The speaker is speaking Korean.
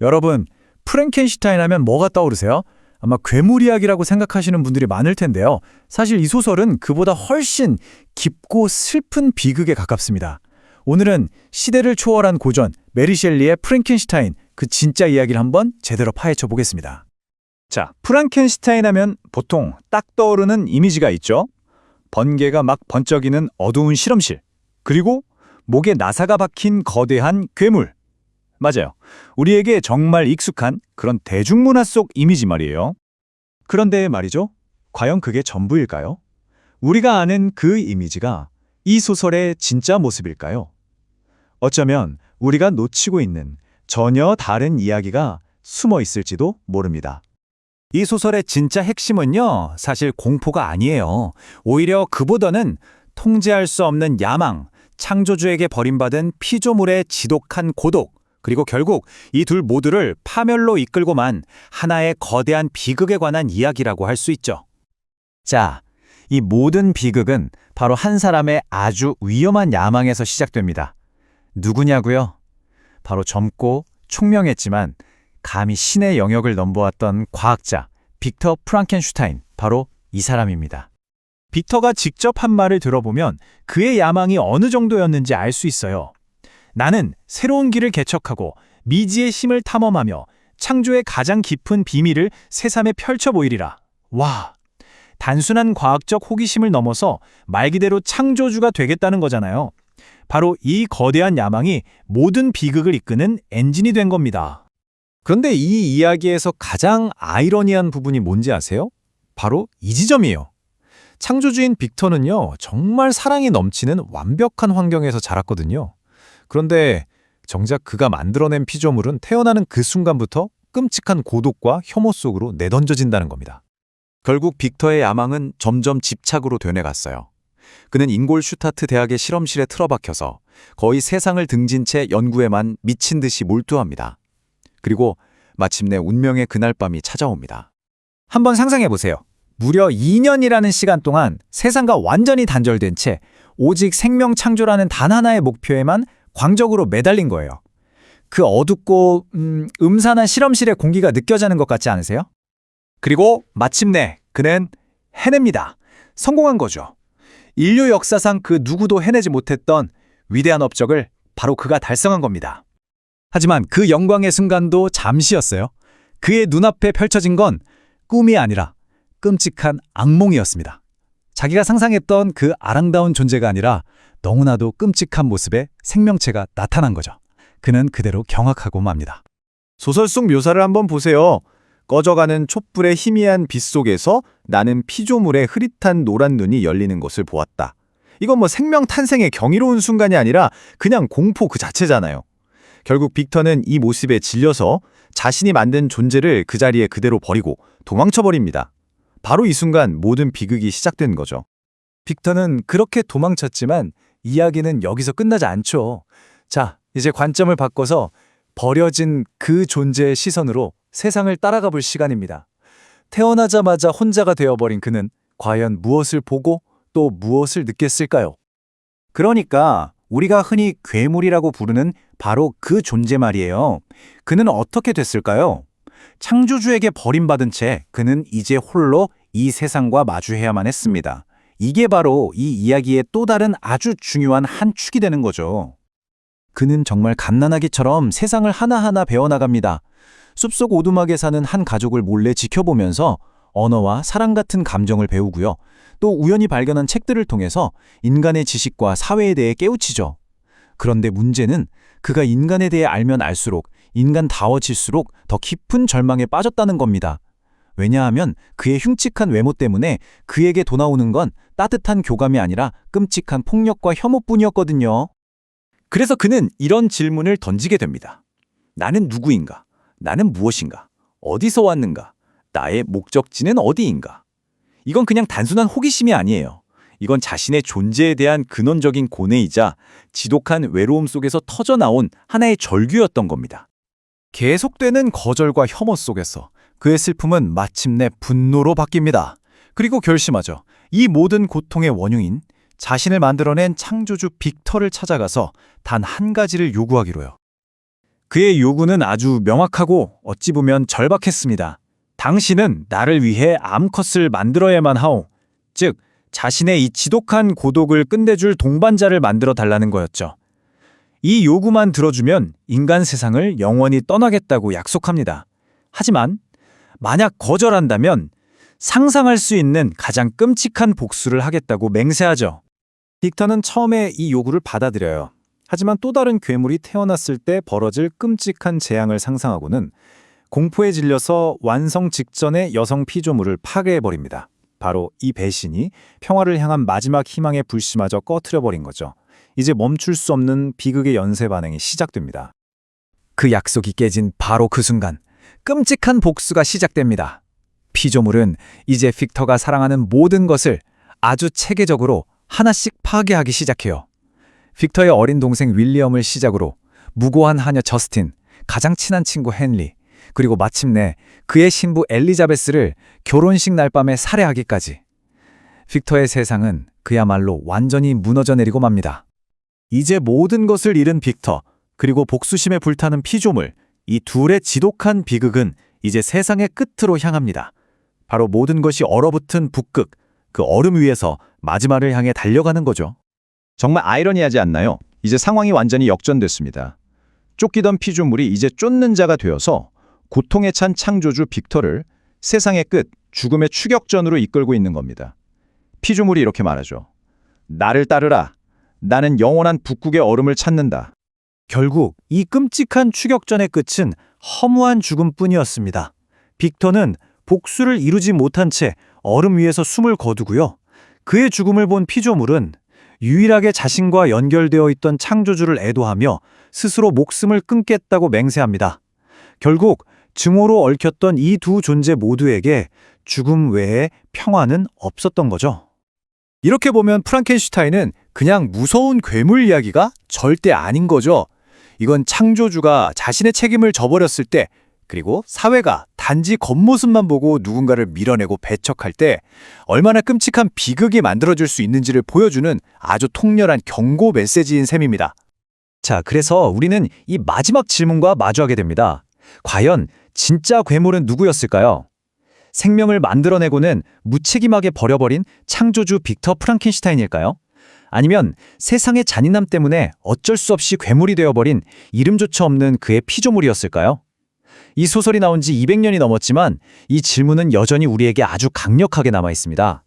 여러분, 프랭켄슈타인 하면 뭐가 떠오르세요? 아마 괴물 이야기라고 생각하시는 분들이 많을 텐데요. 사실 이 소설은 그보다 훨씬 깊고 슬픈 비극에 가깝습니다. 오늘은 시대를 초월한 고전, 메리 셸리의 프랭켄슈타인, 그 진짜 이야기를 한번 제대로 파헤쳐 보겠습니다. 자, 프랑켄슈타인 하면 보통 딱 떠오르는 이미지가 있죠. 번개가 막 번쩍이는 어두운 실험실, 그리고 목에 나사가 박힌 거대한 괴물. 맞아요. 우리에게 정말 익숙한 그런 대중문화 속 이미지 말이에요. 그런데 말이죠. 과연 그게 전부일까요? 우리가 아는 그 이미지가 이 소설의 진짜 모습일까요? 어쩌면 우리가 놓치고 있는 전혀 다른 이야기가 숨어 있을지도 모릅니다. 이 소설의 진짜 핵심은요, 사실 공포가 아니에요. 오히려 그보다는 통제할 수 없는 야망, 창조주에게 버림받은 피조물의 지독한 고독, 그리고 결국 이 둘 모두를 파멸로 이끌고만 하나의 거대한 비극에 관한 이야기라고 할 수 있죠. 자, 이 모든 비극은 바로 한 사람의 아주 위험한 야망에서 시작됩니다. 누구냐고요? 바로 젊고 총명했지만 감히 신의 영역을 넘보았던 과학자 빅터 프랑켄슈타인, 바로 이 사람입니다. 빅터가 직접 한 말을 들어보면 그의 야망이 어느 정도였는지 알 수 있어요. 나는 새로운 길을 개척하고 미지의 힘을 탐험하며 창조의 가장 깊은 비밀을 세상에 펼쳐 보이리라. 와, 단순한 과학적 호기심을 넘어서 말 그대로 창조주가 되겠다는 거잖아요. 바로 이 거대한 야망이 모든 비극을 이끄는 엔진이 된 겁니다. 그런데 이 이야기에서 가장 아이러니한 부분이 뭔지 아세요? 바로 이 지점이에요. 창조주인 빅터는요, 정말 사랑이 넘치는 완벽한 환경에서 자랐거든요. 그런데 정작 그가 만들어낸 피조물은 태어나는 그 순간부터 끔찍한 고독과 혐오 속으로 내던져진다는 겁니다. 결국 빅터의 야망은 점점 집착으로 되뇌갔어요. 그는 잉골슈타트 대학의 실험실에 틀어박혀서 거의 세상을 등진 채 연구에만 미친 듯이 몰두합니다. 그리고 마침내 운명의 그날 밤이 찾아옵니다. 한번 상상해 보세요. 무려 2년이라는 시간 동안 세상과 완전히 단절된 채 오직 생명 창조라는 단 하나의 목표에만 광적으로 매달린 거예요. 그 어둡고 음산한 실험실의 공기가 느껴지는 것 같지 않으세요? 그리고 마침내 그는 해냅니다. 성공한 거죠. 인류 역사상 그 누구도 해내지 못했던 위대한 업적을 바로 그가 달성한 겁니다. 하지만 그 영광의 순간도 잠시였어요. 그의 눈앞에 펼쳐진 건 꿈이 아니라 끔찍한 악몽이었습니다. 자기가 상상했던 그 아랑다운 존재가 아니라 너무나도 끔찍한 모습의 생명체가 나타난 거죠. 그는 그대로 경악하고 맙니다. 소설 속 묘사를 한번 보세요. 꺼져가는 촛불의 희미한 빛 속에서 나는 피조물의 흐릿한 노란 눈이 열리는 것을 보았다. 이건 뭐 생명 탄생의 경이로운 순간이 아니라 그냥 공포 그 자체잖아요. 결국 빅터는 이 모습에 질려서 자신이 만든 존재를 그 자리에 그대로 버리고 도망쳐버립니다. 바로 이 순간 모든 비극이 시작된 거죠. 빅터는 그렇게 도망쳤지만 이야기는 여기서 끝나지 않죠. 자, 이제 관점을 바꿔서 버려진 그 존재의 시선으로 세상을 따라가 볼 시간입니다. 태어나자마자 혼자가 되어버린 그는 과연 무엇을 보고 또 무엇을 느꼈을까요? 그러니까 우리가 흔히 괴물이라고 부르는 바로 그 존재 말이에요. 그는 어떻게 됐을까요? 창조주에게 버림받은 채 그는 이제 홀로 이 세상과 마주해야만 했습니다. 이게 바로 이 이야기의 또 다른 아주 중요한 한 축이 되는 거죠. 그는 정말 갓난아기처럼 세상을 하나하나 배워나갑니다. 숲속 오두막에 사는 한 가족을 몰래 지켜보면서 언어와 사랑 같은 감정을 배우고요. 또 우연히 발견한 책들을 통해서 인간의 지식과 사회에 대해 깨우치죠. 그런데 문제는 그가 인간에 대해 알면 알수록 인간다워질수록 더 깊은 절망에 빠졌다는 겁니다. 왜냐하면 그의 흉측한 외모 때문에 그에게 도나오는 건 따뜻한 교감이 아니라 끔찍한 폭력과 혐오뿐이었거든요. 그래서 그는 이런 질문을 던지게 됩니다. 나는 누구인가? 나는 무엇인가? 어디서 왔는가? 나의 목적지는 어디인가? 이건 그냥 단순한 호기심이 아니에요. 이건 자신의 존재에 대한 근원적인 고뇌이자 지독한 외로움 속에서 터져나온 하나의 절규였던 겁니다. 계속되는 거절과 혐오 속에서 그의 슬픔은 마침내 분노로 바뀝니다. 그리고 결심하죠. 이 모든 고통의 원흉인 자신을 만들어낸 창조주 빅터를 찾아가서 단 한 가지를 요구하기로요. 그의 요구는 아주 명확하고 어찌 보면 절박했습니다. 당신은 나를 위해 암컷을 만들어야만 하오. 즉, 자신의 이 지독한 고독을 끝내줄 동반자를 만들어 달라는 거였죠. 이 요구만 들어주면 인간 세상을 영원히 떠나겠다고 약속합니다. 하지만 만약 거절한다면 상상할 수 있는 가장 끔찍한 복수를 하겠다고 맹세하죠. 빅터는 처음에 이 요구를 받아들여요. 하지만 또 다른 괴물이 태어났을 때 벌어질 끔찍한 재앙을 상상하고는 공포에 질려서 완성 직전의 여성 피조물을 파괴해버립니다. 바로 이 배신이 평화를 향한 마지막 희망의 불씨마저 꺼트려버린 거죠. 이제 멈출 수 없는 비극의 연쇄 반응이 시작됩니다. 그 약속이 깨진 바로 그 순간 끔찍한 복수가 시작됩니다. 피조물은 이제 빅터가 사랑하는 모든 것을 아주 체계적으로 하나씩 파괴하기 시작해요. 빅터의 어린 동생 윌리엄을 시작으로 무고한 하녀 저스틴, 가장 친한 친구 헨리, 그리고 마침내 그의 신부 엘리자베스를 결혼식 날 밤에 살해하기까지. 빅터의 세상은 그야말로 완전히 무너져 내리고 맙니다. 이제 모든 것을 잃은 빅터, 그리고 복수심에 불타는 피조물, 이 둘의 지독한 비극은 이제 세상의 끝으로 향합니다. 바로 모든 것이 얼어붙은 북극, 그 얼음 위에서 마지막을 향해 달려가는 거죠. 정말 아이러니하지 않나요? 이제 상황이 완전히 역전됐습니다. 쫓기던 피조물이 이제 쫓는 자가 되어서 고통에 찬 창조주 빅터를 세상의 끝, 죽음의 추격전으로 이끌고 있는 겁니다. 피조물이 이렇게 말하죠. 나를 따르라. 나는 영원한 북극의 얼음을 찾는다. 결국 이 끔찍한 추격전의 끝은 허무한 죽음뿐이었습니다. 빅터는 복수를 이루지 못한 채 얼음 위에서 숨을 거두고요. 그의 죽음을 본 피조물은 유일하게 자신과 연결되어 있던 창조주를 애도하며 스스로 목숨을 끊겠다고 맹세합니다. 결국 증오로 얽혔던 이 두 존재 모두에게 죽음 외에 평화는 없었던 거죠. 이렇게 보면 프랑켄슈타인은 그냥 무서운 괴물 이야기가 절대 아닌 거죠. 이건 창조주가 자신의 책임을 져버렸을 때, 그리고 사회가 단지 겉모습만 보고 누군가를 밀어내고 배척할 때 얼마나 끔찍한 비극이 만들어질 수 있는지를 보여주는 아주 통렬한 경고 메시지인 셈입니다. 자, 그래서 우리는 이 마지막 질문과 마주하게 됩니다. 과연 진짜 괴물은 누구였을까요? 생명을 만들어내고는 무책임하게 버려버린 창조주 빅터 프랑켄슈타인일까요? 아니면 세상의 잔인함 때문에 어쩔 수 없이 괴물이 되어버린 이름조차 없는 그의 피조물이었을까요? 이 소설이 나온 지 200년이 넘었지만 이 질문은 여전히 우리에게 아주 강력하게 남아 있습니다.